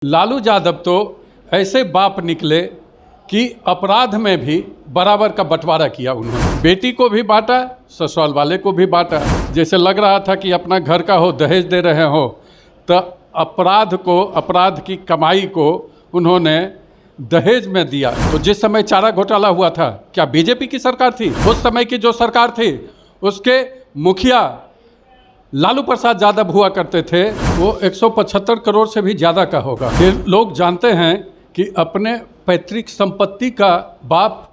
लालू यादव तो ऐसे बाप निकले कि अपराध में भी बराबर का बंटवारा किया उन्होंने। बेटी को भी बांटा, ससुराल वाले को भी बांटा। जैसे लग रहा था कि अपना घर का हो दहेज दे रहे हो, तो अपराध की कमाई को उन्होंने दहेज में दिया। तो जिस समय चारा घोटाला हुआ था, क्या बीजेपी की सरकार थी? उस समय की जो सरकार थी उसके मुखिया लालू प्रसाद यादव हुआ करते थे, वो 175 करोड़ से भी ज़्यादा का होगा। फिर लोग जानते हैं कि अपने पैतृक संपत्ति का बाप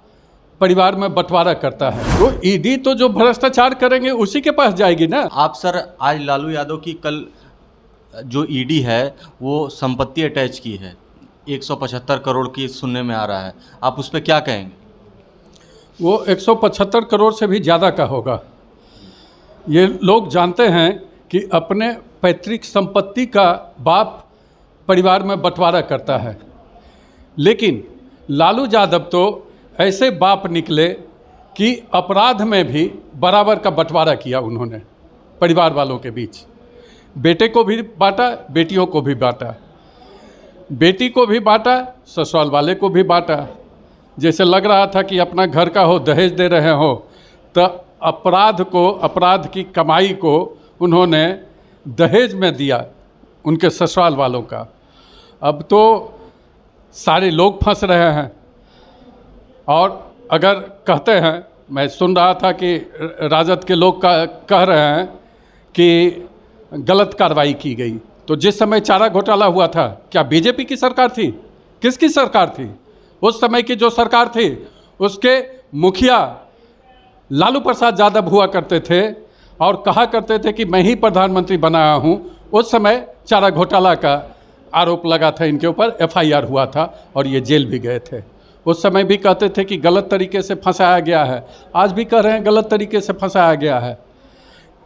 परिवार में बंटवारा करता है। तो ईडी तो जो भ्रष्टाचार करेंगे उसी के पास जाएगी ना। आप सर, आज लालू यादव की कल जो ईडी है वो संपत्ति अटैच की है, 175 करोड़ की सुनने में आ रहा है, आप उस पर क्या कहेंगे? वो 175 करोड़ से भी ज़्यादा का होगा। ये लोग जानते हैं कि अपने पैतृक संपत्ति का बाप परिवार में बंटवारा करता है, लेकिन लालू यादव तो ऐसे बाप निकले कि अपराध में भी बराबर का बंटवारा किया उन्होंने परिवार वालों के बीच। बेटे को भी बांटा, बेटियों को भी बांटा। बेटी को भी बांटा, ससुराल वाले को भी बांटा। जैसे लग रहा था कि अपना घर का हो दहेज दे रहे हो, तो अपराध की कमाई को उन्होंने दहेज में दिया उनके ससुराल वालों का। अब तो सारे लोग फंस रहे हैं। और अगर कहते हैं, मैं सुन रहा था कि राजद के लोग कह रहे हैं कि गलत कार्रवाई की गई। तो जिस समय चारा घोटाला हुआ था, क्या बीजेपी की सरकार थी? किसकी सरकार थी? उस समय की जो सरकार थी उसके मुखिया लालू प्रसाद यादव हुआ करते थे और कहा करते थे कि मैं ही प्रधानमंत्री बनाया हूँ। उस समय चारा घोटाला का आरोप लगा था इनके ऊपर, एफआईआर हुआ था और ये जेल भी गए थे। उस समय भी कहते थे कि गलत तरीके से फंसाया गया है। आज भी कह रहे हैं गलत तरीके से फंसाया गया है।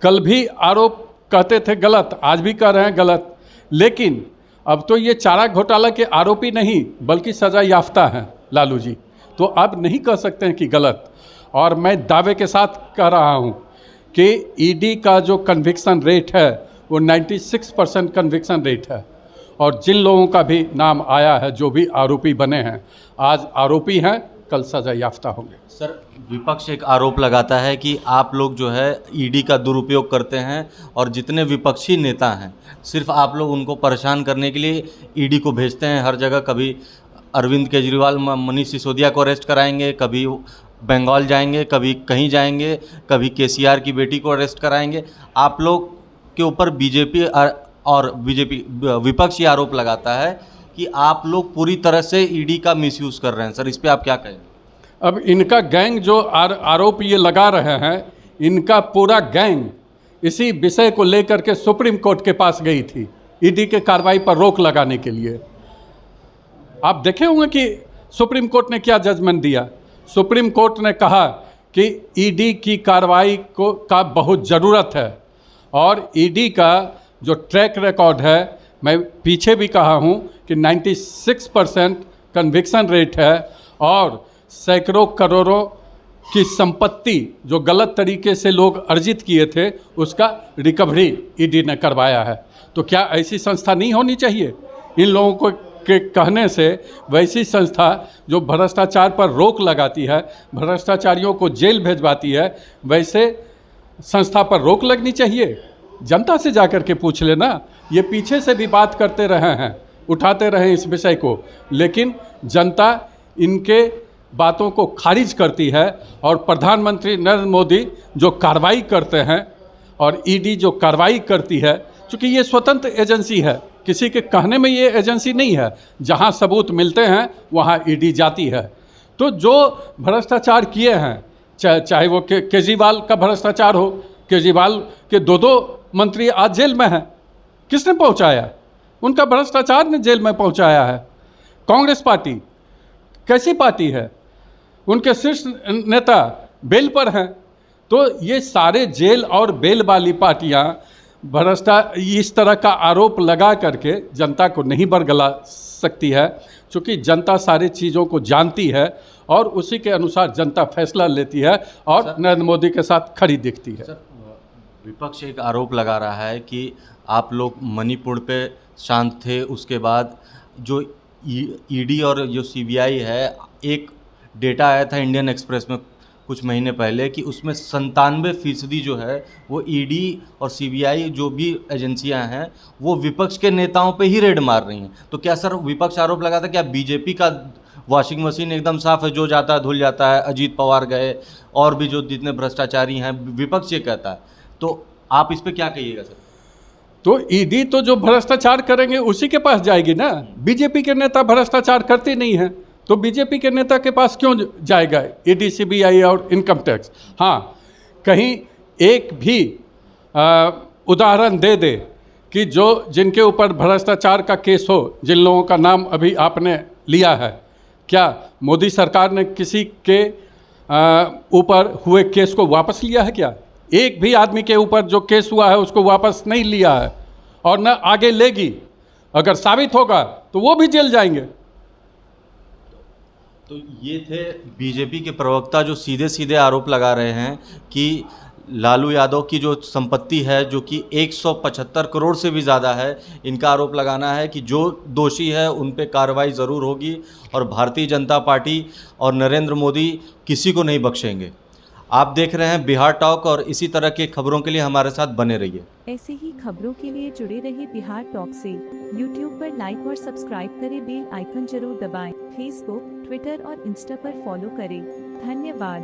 कल भी आरोप कहते थे गलत, आज भी कह रहे हैं गलत। लेकिन अब तो ये चारा घोटाला के आरोपी नहीं बल्कि सजा याफ्ता हैं लालू जी। तो अब नहीं कह सकते हैं कि गलत। और मैं दावे के साथ कह रहा हूँ कि ईडी का जो कन्विक्शन रेट है वो 96% कन्विक्शन रेट है। और जिन लोगों का भी नाम आया है, जो भी आरोपी बने हैं, आज आरोपी हैं, कल सजा याफ्ता होंगे। सर, विपक्ष एक आरोप लगाता है कि आप लोग जो है ईडी का दुरुपयोग करते हैं और जितने विपक्षी नेता हैं सिर्फ आप लोग उनको परेशान करने के लिए ईडी को भेजते हैं हर जगह। कभी अरविंद केजरीवाल मनीष सिसोदिया को अरेस्ट कराएंगे, कभी बंगाल जाएंगे, कभी कहीं जाएंगे, कभी केसीआर की बेटी को अरेस्ट कराएंगे। आप लोग के ऊपर बीजेपी विपक्ष ये आरोप लगाता है कि आप लोग पूरी तरह से ईडी का मिसयूज़ कर रहे हैं। सर, इस पे आप क्या कहें? अब इनका गैंग जो आरोप ये लगा रहे हैं, इनका पूरा गैंग इसी विषय को लेकर के सुप्रीम कोर्ट के पास गई थी ईडी के कार्रवाई पर रोक लगाने के लिए। आप देखे होंगे कि सुप्रीम कोर्ट ने क्या जजमेंट दिया। सुप्रीम कोर्ट ने कहा कि ईडी की कार्रवाई का बहुत ज़रूरत है और ईडी का जो ट्रैक रिकॉर्ड है, मैं पीछे भी कहा हूँ कि 96% कन्विक्शन रेट है और सैकड़ों करोड़ों की संपत्ति जो गलत तरीके से लोग अर्जित किए थे उसका रिकवरी ईडी ने करवाया है। तो क्या ऐसी संस्था नहीं होनी चाहिए? इन लोगों को के कहने से वैसी संस्था जो भ्रष्टाचार पर रोक लगाती है, भ्रष्टाचारियों को जेल भेजवाती है, वैसे संस्था पर रोक लगनी चाहिए। जनता से जाकर के पूछ लेना। ये पीछे से भी बात करते रहे हैं, उठाते रहे इस विषय को, लेकिन जनता इनके बातों को खारिज करती है। और प्रधानमंत्री नरेंद्र मोदी जो कार्रवाई करते हैं और ईडी जो कार्रवाई करती है, चूँकि ये स्वतंत्र एजेंसी है, किसी के कहने में ये एजेंसी नहीं है। जहाँ सबूत मिलते हैं वहाँ ईडी जाती है। तो जो भ्रष्टाचार किए हैं, चाहे वो केजरीवाल का भ्रष्टाचार हो, केजरीवाल के दो मंत्री आज जेल में हैं। किसने पहुँचाया? उनका भ्रष्टाचार ने जेल में पहुँचाया है। कांग्रेस पार्टी कैसी पार्टी है? उनके शीर्ष नेता बेल पर हैं। तो ये सारे जेल और बेल वाली पार्टियाँ इस तरह का आरोप लगा करके जनता को नहीं बरगला सकती है, क्योंकि जनता सारी चीज़ों को जानती है और उसी के अनुसार जनता फैसला लेती है और नरेंद्र मोदी के साथ खड़ी दिखती है। विपक्ष एक आरोप लगा रहा है कि आप लोग मणिपुर पे शांत थे, उसके बाद जो ईडी और जो सीबीआई है, एक डेटा आया था इंडियन एक्सप्रेस में कुछ महीने पहले कि उसमें 97% जो है वो ईडी और सीबीआई जो भी एजेंसियां हैं वो विपक्ष के नेताओं पे ही रेड मार रही हैं। तो क्या सर विपक्ष आरोप लगाता है क्या बीजेपी का वॉशिंग मशीन एकदम साफ है, जो जाता है धुल जाता है, अजीत पवार गए और भी जो जितने भ्रष्टाचारी हैं, विपक्ष ये कहता है, तो आप इस पे क्या कहिएगा सर? तो ईडी तो जो भ्रष्टाचार करेंगे उसी के पास जाएगी ना। बीजेपी के नेता भ्रष्टाचार करते नहीं हैं, तो बीजेपी के नेता के पास क्यों जाएगा ईडी, सीबीआई और इनकम टैक्स? हाँ, कहीं एक भी उदाहरण दे दे कि जो जिनके ऊपर भ्रष्टाचार का केस हो, जिन लोगों का नाम अभी आपने लिया है, क्या मोदी सरकार ने किसी के ऊपर हुए केस को वापस लिया है? क्या एक भी आदमी के ऊपर जो केस हुआ है उसको वापस नहीं लिया है और न आगे लेगी। अगर साबित होगा तो वो भी जेल जाएंगे। तो ये थे बीजेपी के प्रवक्ता जो सीधे सीधे आरोप लगा रहे हैं कि लालू यादव की जो संपत्ति है जो कि 175 करोड़ से भी ज़्यादा है, इनका आरोप लगाना है कि जो दोषी है उन पे कार्रवाई ज़रूर होगी और भारतीय जनता पार्टी और नरेंद्र मोदी किसी को नहीं बख्शेंगे। आप देख रहे हैं बिहार टॉक और इसी तरह के खबरों के लिए हमारे साथ बने रहिए। ऐसे ही खबरों के लिए जुड़े रहिए बिहार टॉक से। यूट्यूब पर लाइक और सब्सक्राइब करें, बेल आइकन जरूर दबाएं। फेसबुक, ट्विटर और इंस्टा पर फॉलो करें। धन्यवाद।